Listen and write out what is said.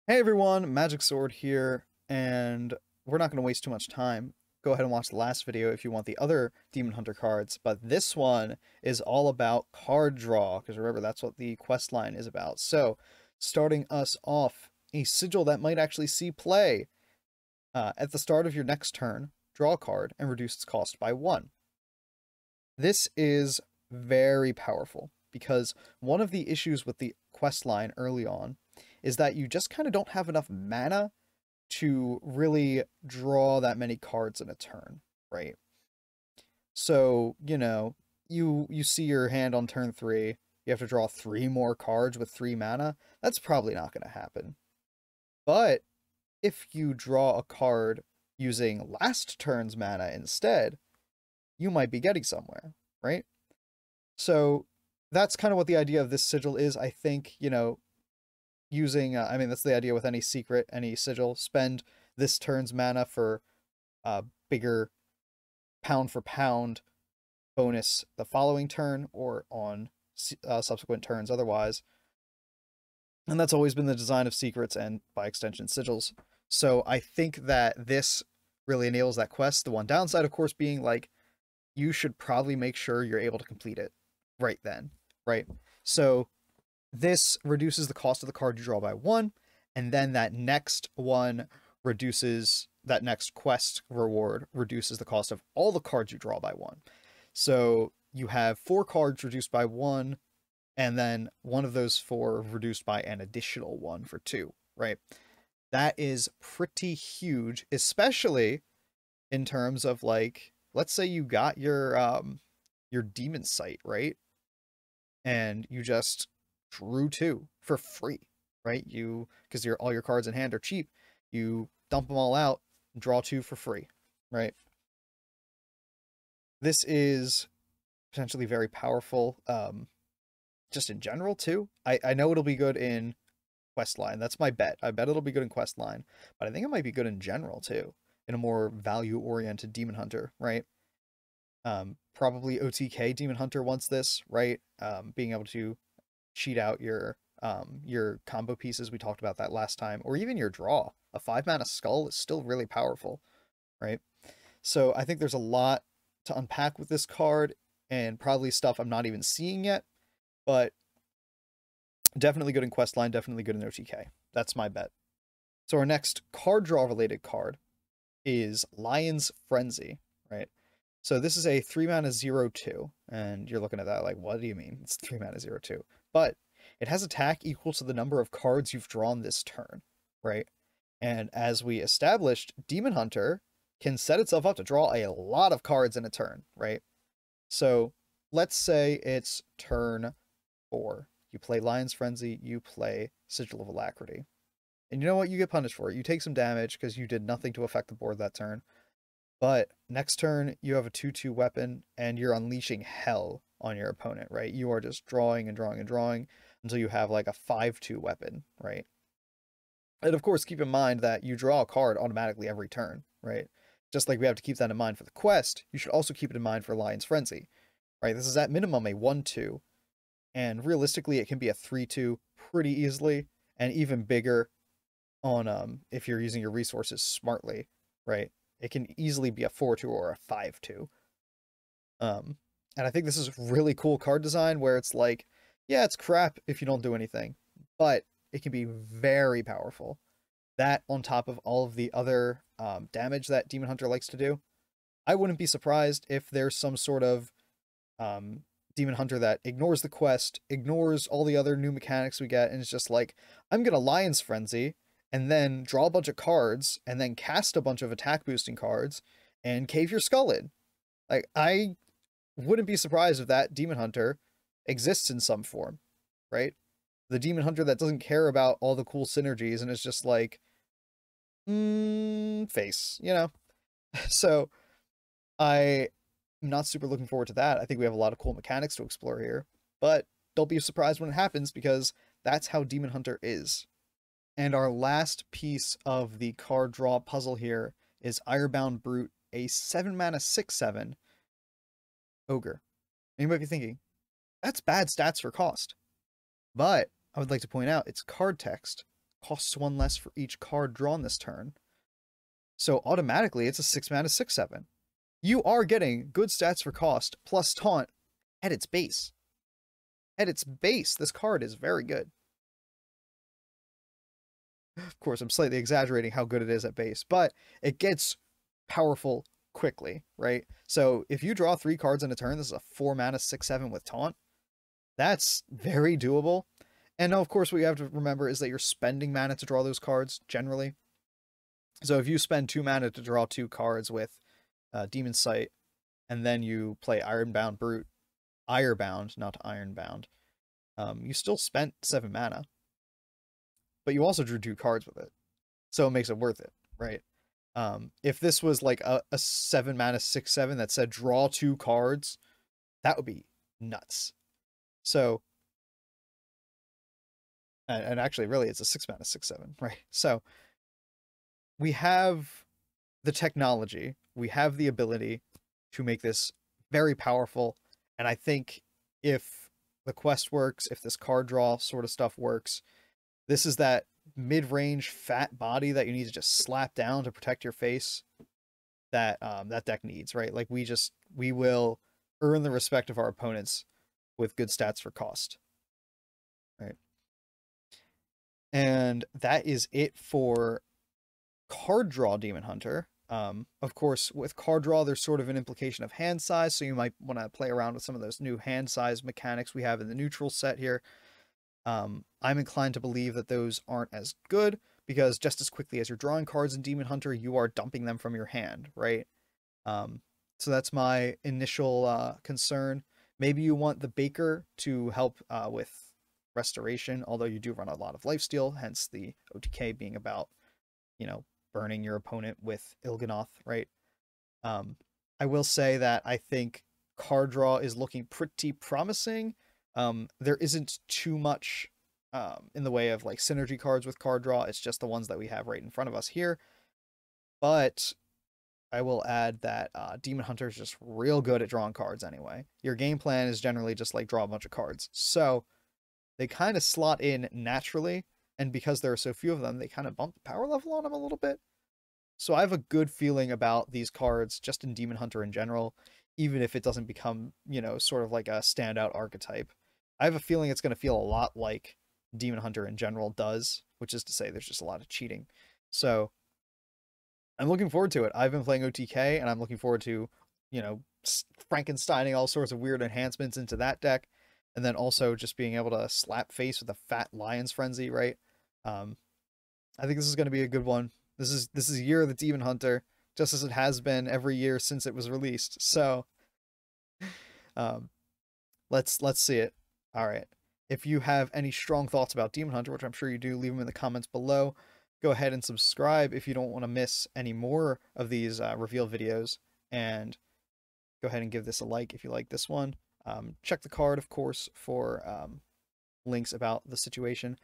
Hey everyone, Magic Sword here, and we're not going to waste too much time. Go ahead and watch the last video if you want the other Demon Hunter cards, but this one is all about card draw, because remember, that's what the quest line is about. So, starting us off, a sigil that might actually see play. At the start of your next turn, draw a card and reduce its cost by 1. This is very powerful, because one of the issues with the quest line early on is that you just kind of don't have enough mana to really draw that many cards in a turn, right? So, you see your hand on turn 3, you have to draw 3 more cards with 3 mana. That's probably not going to happen. But if you draw a card using last turn's mana instead, you might be getting somewhere, right? So that's kind of what the idea of this sigil is. I think, using, that's the idea with any secret, any sigil. Spend this turn's mana for bigger pound for pound bonus the following turn or on subsequent turns otherwise. And that's always been the design of secrets and, by extension, sigils. So I think that this really enables that quest. The one downside, of course, being like, you should probably make sure you're able to complete it right then, right? So this reduces the cost of the card you draw by 1, and then that next one reduces, that next quest reward reduces the cost of all the cards you draw by 1. So you have 4 cards reduced by 1, and then one of those 4 reduced by an additional 1 for 2, right? That is pretty huge, especially in terms of, like, let's say you got your demon sight, right? And you just drew 2 for free, right? Because all your cards in hand are cheap, you dump them all out, draw 2 for free, right? This is potentially very powerful, just in general too. I know it'll be good in questline. That's my bet. I bet it'll be good in questline, but I think it might be good in general too, in a more value-oriented Demon Hunter, right? Probably OTK Demon Hunter wants this, right? Being able to cheat out your combo pieces. We talked about that last time, or even your draw. A 5-mana skull is still really powerful, right? So I think there's a lot to unpack with this card, and probably stuff I'm not even seeing yet, but definitely good in questline, definitely good in OTK. That's my bet. So our next card draw related card is Lion's Frenzy, right? So this is a 3-mana 0/2, and you're looking at that like, what do you mean? It's 3-mana 0/2. But it has attack equal to the number of cards you've drawn this turn, right? And as we established, Demon Hunter can set itself up to draw a lot of cards in a turn, right? So let's say it's turn 4. You play Lion's Frenzy, you play Sigil of Alacrity. And you know what? You get punished for it. You take some damage because you did nothing to affect the board that turn. But next turn, you have a 2/2 weapon, and you're unleashing hell on your opponent, right? You are just drawing and drawing and drawing until you have like a 5/2 weapon, right? And of course, keep in mind that you draw a card automatically every turn, right? Just like we have to keep that in mind for the quest, you should also keep it in mind for Lion's Frenzy, right? This is at minimum a 1/2, and realistically, it can be a 3/2 pretty easily, and even bigger on if you're using your resources smartly, right? It can easily be a 4/2 or a 5/2. And I think this is really cool card design where it's like, yeah, it's crap if you don't do anything, but it can be very powerful. That on top of all of the other damage that Demon Hunter likes to do. I wouldn't be surprised if there's some sort of Demon Hunter that ignores the quest, ignores all the other new mechanics we get, and it's just like, I'm gonna Lion's Frenzy, and then draw a bunch of cards, and then cast a bunch of attack boosting cards, and cave your skull in. Like, I wouldn't be surprised if that Demon Hunter exists in some form, right? The Demon Hunter that doesn't care about all the cool synergies and is just like, face, So I'm not super looking forward to that. I think we have a lot of cool mechanics to explore here, but don't be surprised when it happens because that's how Demon Hunter is. And our last piece of the card draw puzzle here is Irebound Brute, a 7-mana 6/7 ogre. And you might be thinking, that's bad stats for cost. But I would like to point out it's card text. costs 1 less for each card drawn this turn. So automatically it's a 6 mana 6/7. You are getting good stats for cost plus taunt at its base. At its base, this card is very good. Of course, I'm slightly exaggerating how good it is at base, but it gets powerful quickly, right? So if you draw 3 cards in a turn, this is a 4 mana 6/7 with taunt. That's very doable. And of course, what you have to remember is that you're spending mana to draw those cards generally. So if you spend 2 mana to draw 2 cards with Demon Sight, and then you play Irebound Brute, Irebound, not Ironbound, you still spent 7 mana. But you also drew 2 cards with it. So it makes it worth it, right? If this was like a 7 mana 6/7 that said draw 2 cards, that would be nuts. So, and actually, really, it's a 6 mana 6/7, right? So we have the technology, we have the ability to make this very powerful. And I think if the quest works, if this card draw sort of stuff works, this is that mid-range fat body that you need to just slap down to protect your face that that deck needs, right? Like we will earn the respect of our opponents with good stats for cost, right? And that is it for card draw Demon Hunter. Of course, with card draw, there's sort of an implication of hand size, so you might want to play around with some of those new hand size mechanics we have in the neutral set here. I'm inclined to believe that those aren't as good, because just as quickly as you're drawing cards in Demon Hunter, you are dumping them from your hand, right? So that's my initial concern. Maybe you want the Baker to help with restoration, although you do run a lot of lifesteal, hence the OTK being about, you know, burning your opponent with Il'gynoth, right? I will say that I think card draw is looking pretty promising. There isn't too much in the way of like synergy cards with card draw. It's just the ones that we have right in front of us here. But I will add that Demon Hunter is just real good at drawing cards anyway. Your game plan is generally just like draw a bunch of cards. So they kind of slot in naturally. And because there are so few of them, they kind of bump the power level on them a little bit. So I have a good feeling about these cards just in Demon Hunter in general, even if it doesn't become, you know, sort of like a standout archetype. I have a feeling it's going to feel a lot like Demon Hunter in general does, which is to say there's just a lot of cheating. So I'm looking forward to it. I've been playing OTK, and I'm looking forward to, you know, Frankensteining all sorts of weird enhancements into that deck, and then also just being able to slap face with a fat Lion's Frenzy, right? I think this is going to be a good one. This is Year of the Demon Hunter, just as it has been every year since it was released. So, let's see it. All right. If you have any strong thoughts about Demon Hunter, which I'm sure you do, leave them in the comments below. Go ahead and subscribe if you don't want to miss any more of these reveal videos, and go ahead and give this a like if you like this one. Check the card, of course, for links about the situation.